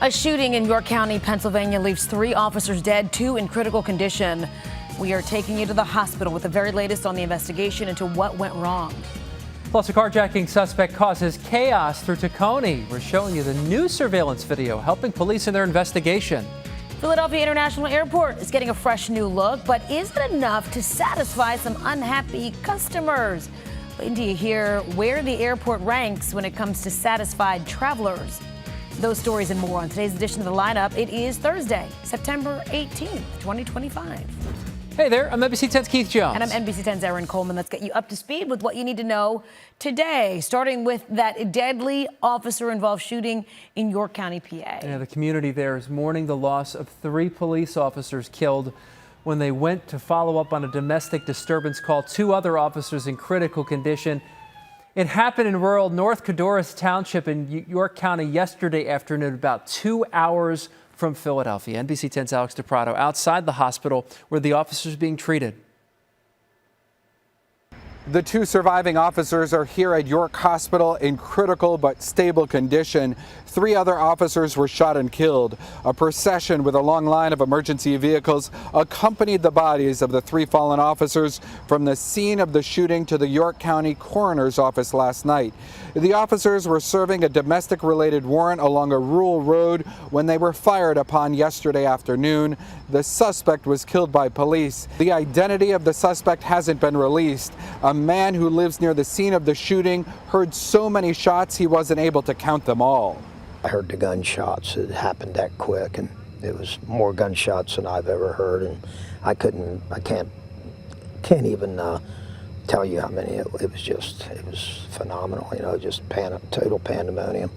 A shooting in York County, Pennsylvania leaves 3 officers dead, 2 in critical condition. We are taking you to the hospital with the very latest on the investigation into what went wrong. Plus, a carjacking suspect causes chaos through Tacony. We're showing you the new surveillance video helping police in their investigation. Philadelphia International Airport is getting a fresh new look, but is it enough to satisfy some unhappy customers? Wait till you hear where the airport ranks when it comes to satisfied travelers. Those stories and more on today's edition of The Lineup. It is Thursday, September 18th, 2025. Hey there, I'm NBC 10's Keith Jones. And I'm NBC 10's Erin Coleman. Let's get you up to speed with what you need to know today, starting with that deadly officer-involved shooting in York County, PA. Yeah, the community there is mourning the loss of 3 police officers killed when they went to follow up on a domestic disturbance call. 2 other officers in critical condition. It happened in rural North Codorus Township in York County yesterday afternoon, about 2 hours from Philadelphia. NBC 10's Alex DiPrato outside the hospital where the officers being treated. The 2 surviving officers are here at York Hospital in critical but stable condition. 3 other officers were shot and killed. A procession with a long line of emergency vehicles accompanied the bodies of the 3 fallen officers from the scene of the shooting to the York County Coroner's Office last night. The officers were serving a domestic-related warrant along a rural road when they were fired upon yesterday afternoon. The suspect was killed by police. The identity of the suspect hasn't been released. A man who lives near the scene of the shooting heard so many shots he wasn't able to count them all. I heard the gunshots. It happened that quick, and it was more gunshots than I've ever heard, and I can't even tell you how many. It was phenomenal, just total pandemonium.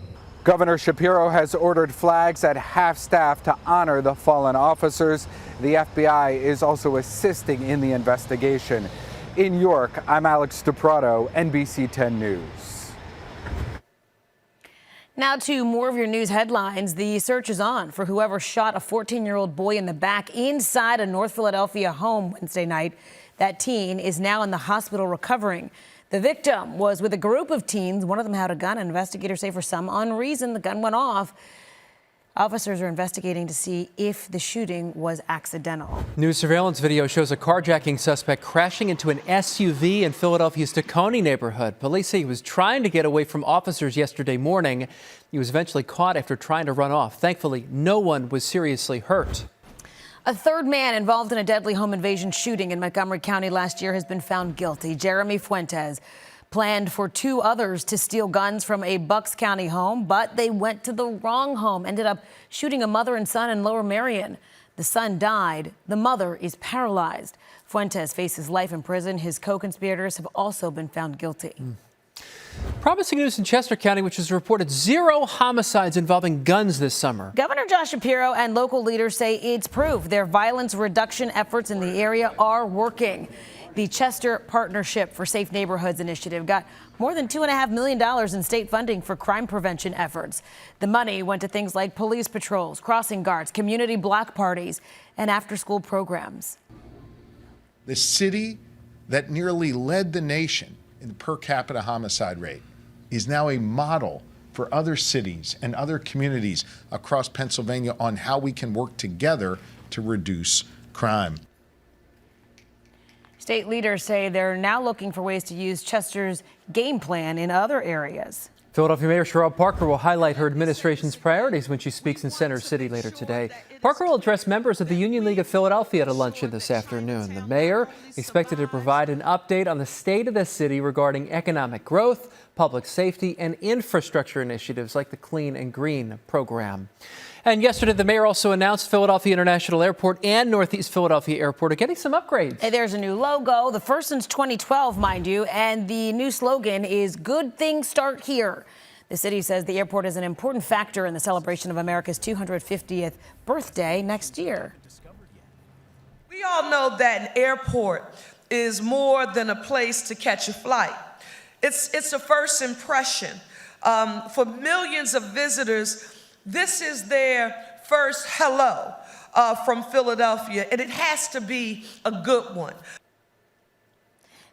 Governor Shapiro has ordered flags at half-staff to honor the fallen officers. The FBI is also assisting in the investigation. In York, I'm Alex DiPrato, NBC 10 News. Now to more of your news headlines. The search is on for whoever shot a 14-year-old boy in the back inside a North Philadelphia home Wednesday night. That teen is now in the hospital recovering. The victim was with a group of teens. One of them had a gun. Investigators say for some unknown reason the gun went off. Officers are investigating to see if the shooting was accidental. New surveillance video shows a carjacking suspect crashing into an SUV in Philadelphia's Tacony neighborhood. Police say he was trying to get away from officers yesterday morning. He was eventually caught after trying to run off. Thankfully, no one was seriously hurt. A third man involved in a deadly home invasion shooting in Montgomery County last year has been found guilty. Jeremy Fuentes planned for 2 others to steal guns from a Bucks County home, but they went to the wrong home, ended up shooting a mother and son in Lower Merion. The son died. The mother is paralyzed. Fuentes faces life in prison. His co-conspirators have also been found guilty. Promising news in Chester County, which has reported 0 homicides involving guns this summer. Governor Josh Shapiro and local leaders say it's proof their violence reduction efforts in the area are working. The Chester Partnership for Safe Neighborhoods initiative got more than $2.5 million in state funding for crime prevention efforts. The money went to things like police patrols, crossing guards, community block parties, and after-school programs. The city that nearly led the nation in the per capita homicide rate is now a model for other cities and other communities across Pennsylvania on how we can work together to reduce crime. State leaders say they're now looking for ways to use Chester's game plan in other areas. Philadelphia Mayor Sherrod Parker will highlight her administration's priorities when she speaks in Center City later today. Parker will address members of the Union League of Philadelphia at a luncheon this afternoon. The mayor expected to provide an update on the state of the city regarding economic growth, public safety, and infrastructure initiatives like the Clean and Green program. And yesterday, the mayor also announced Philadelphia International Airport and Northeast Philadelphia Airport are getting some upgrades. Hey, there's a new logo, the first since 2012, mind you, and the new slogan is "Good Things Start Here." The city says the airport is an important factor in the celebration of America's 250th birthday next year. We all know that an airport is more than a place to catch a flight. It's a first impression. For millions of visitors, this is their first hello from Philadelphia, and it has to be a good one.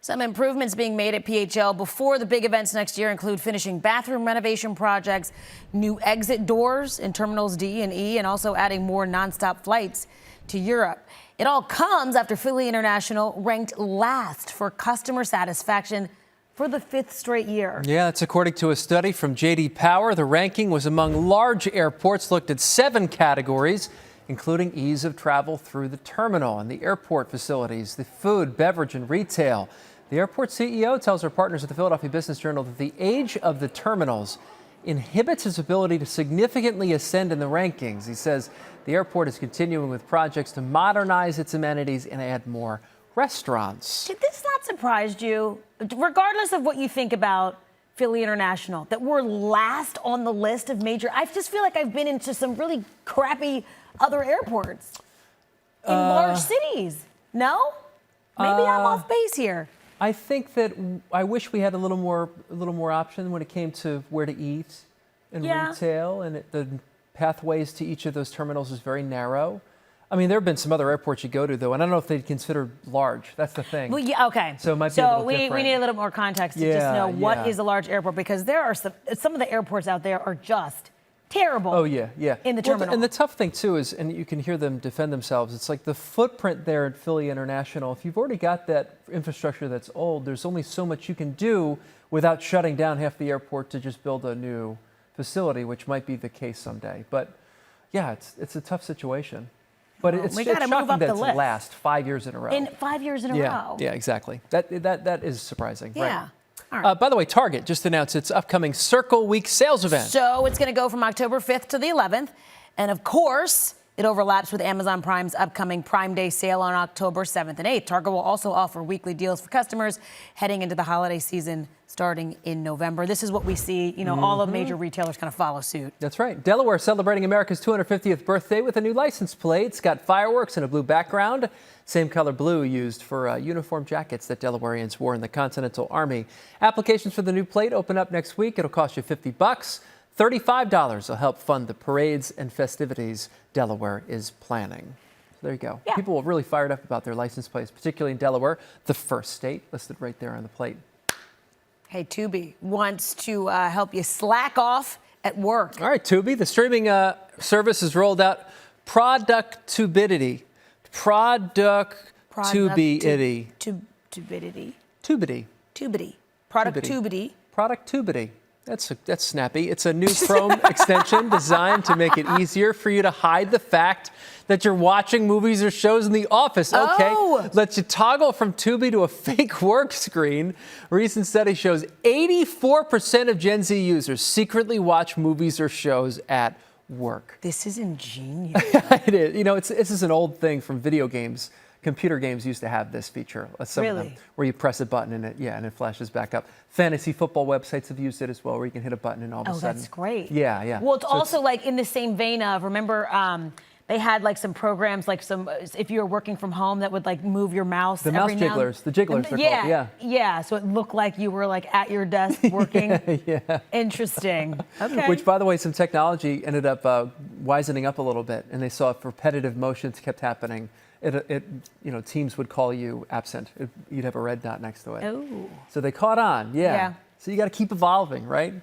Some improvements being made at PHL before the big events next year include finishing bathroom renovation projects, new exit doors in Terminals D and E, and also adding more nonstop flights to Europe. It all comes after Philly International ranked last for customer satisfaction for the 5th straight year. Yeah, that's according to a study from J.D. Power. The ranking was among large airports, looked at 7 categories, including ease of travel through the terminal and the airport facilities, the food, beverage, and retail. The airport CEO tells our partners at the Philadelphia Business Journal that the age of the terminals inhibits its ability to significantly ascend in the rankings. He says the airport is continuing with projects to modernize its amenities and add more restaurants. Did this not surprise you, regardless of what you think about Philly International, that we're last on the list of major? I just feel like I've been into some really crappy other airports in large cities. No? Maybe I'm off base here. I think that I wish we had a little more option when it came to where to eat and retail, and the pathways to each of those terminals is very narrow. I mean, there have been some other airports you go to, though, and I don't know if they'd consider large. That's the thing. Well, yeah, okay. So it might be a little we different. need a little more context to just know what is a large airport, because there are some of the airports out there are just terrible. Oh, yeah. In the terminal. And the tough thing, too, is, and you can hear them defend themselves, it's like the footprint there at Philly International. If you've already got that infrastructure that's old, there's only so much you can do without shutting down half the airport to just build a new facility, which might be the case someday. But, yeah, it's a tough situation. But it's shocking that it's last 5 years in a row. 5 years in a row. Yeah, exactly. That is surprising. Yeah. Right. All right. By the way, Target just announced its upcoming Circle Week sales event. So it's going to go from October 5th to the 11th. And of course, it overlaps with Amazon Prime's upcoming Prime Day sale on October 7th and 8th. Target will also offer weekly deals for customers heading into the holiday season starting in November. This is what we see, all of major retailers kind of follow suit. That's right. Delaware celebrating America's 250th birthday with a new license plate. It's got fireworks and a blue background. Same color blue used for uniform jackets that Delawareans wore in the Continental Army. Applications for the new plate open up next week. It'll cost you $50. $35 will help fund the parades and festivities Delaware is planning. So there you go. Yeah. People are really fired up about their license plates, particularly in Delaware, the first state listed right there on the plate. Hey, Tubi wants to help you slack off at work. All right, Tubi, the streaming service has rolled out Productubity. Productubity. Productubity. That's snappy. It's a new Chrome extension designed to make it easier for you to hide the fact that you're watching movies or shows in the office. Okay, lets you toggle from Tubi to a fake work screen. A recent study shows 84% of Gen Z users secretly watch movies or shows at work. This is ingenious. It is. This is an old thing from video games. Computer games used to have this feature, some of them, where you press a button and it flashes back up. Fantasy football websites have used it as well, where you can hit a button and all of a sudden. Oh, that's great. Yeah. Well, it's also like in the same vein of, remember, they had like some programs, like if you were working from home, that would like move your mouse. The mouse jigglers, they're called, yeah. Yeah, so it looked like you were like at your desk working. Yeah. Interesting. Okay. Which, by the way, some technology ended up wisening up a little bit, and they saw if repetitive motions kept happening, Teams would call you absent. You'd have a red dot next to it. Oh. So they caught on, yeah. So you got to keep evolving, right?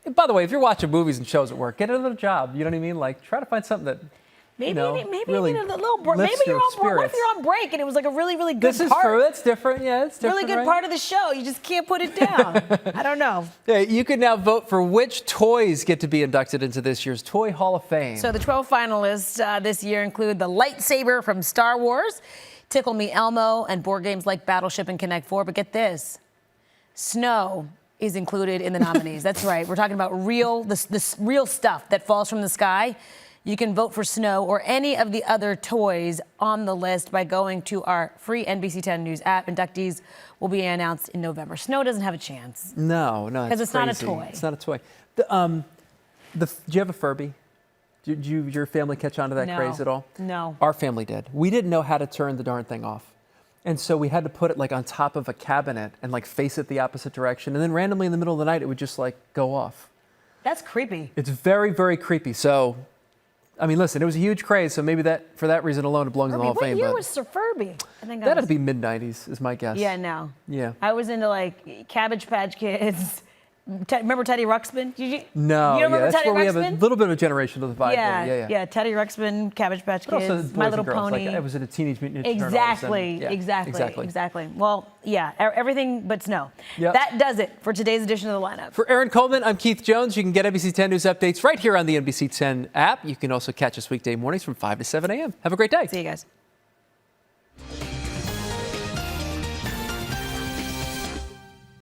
And by the way, if you're watching movies and shows at work, get another job. You know what I mean? Like, try to find something that maybe really you need a little break. Maybe you're on break. What if you're on break and it was like a really, really good part? This is true. That's different. Yeah, it's different. Really good right? part of the show. You just can't put it down. I don't know. Yeah, you can now vote for which toys get to be inducted into this year's Toy Hall of Fame. So the 12 finalists this year include the lightsaber from Star Wars, Tickle Me Elmo, and board games like Battleship and Connect 4. But get this, snow is included in the nominees. That's right. We're talking about this real stuff that falls from the sky. You can vote for snow or any of the other toys on the list by going to our free NBC 10 News app. Inductees will be announced in November. Snow doesn't have a chance. No, because it's not a toy. It's not a toy. Do you have a Furby? Did your family catch on to that craze at all? No. Our family did. We didn't know how to turn the darn thing off. And so we had to put it like on top of a cabinet and like face it the opposite direction. And then randomly in the middle of the night, it would just like go off. That's creepy. It's very, very creepy. So I mean, listen, it was a huge craze, so maybe that for that reason alone it belongs in the Hall of What Fame. year But was Sir Furby? I think that'd be mid-90s, is my guess. Yeah, no. Yeah. I was into like Cabbage Patch Kids. Remember Teddy Ruxpin? No, you don't remember that's Teddy where we have a Ruxpin? little bit of a generational divide Yeah, there. Yeah. Teddy Ruxpin, Cabbage Patch But also Kids, boys My and Little girls. Pony. Like, I was in a Teenage Mutant Ninja Turtles. and- Exactly. Well, yeah, everything but snow. Yep. That does it for today's edition of the lineup. For Erin Coleman, I'm Keith Jones. You can get NBC 10 News updates right here on the NBC 10 app. You can also catch us weekday mornings from 5 to 7 a.m. Have a great day. See you guys.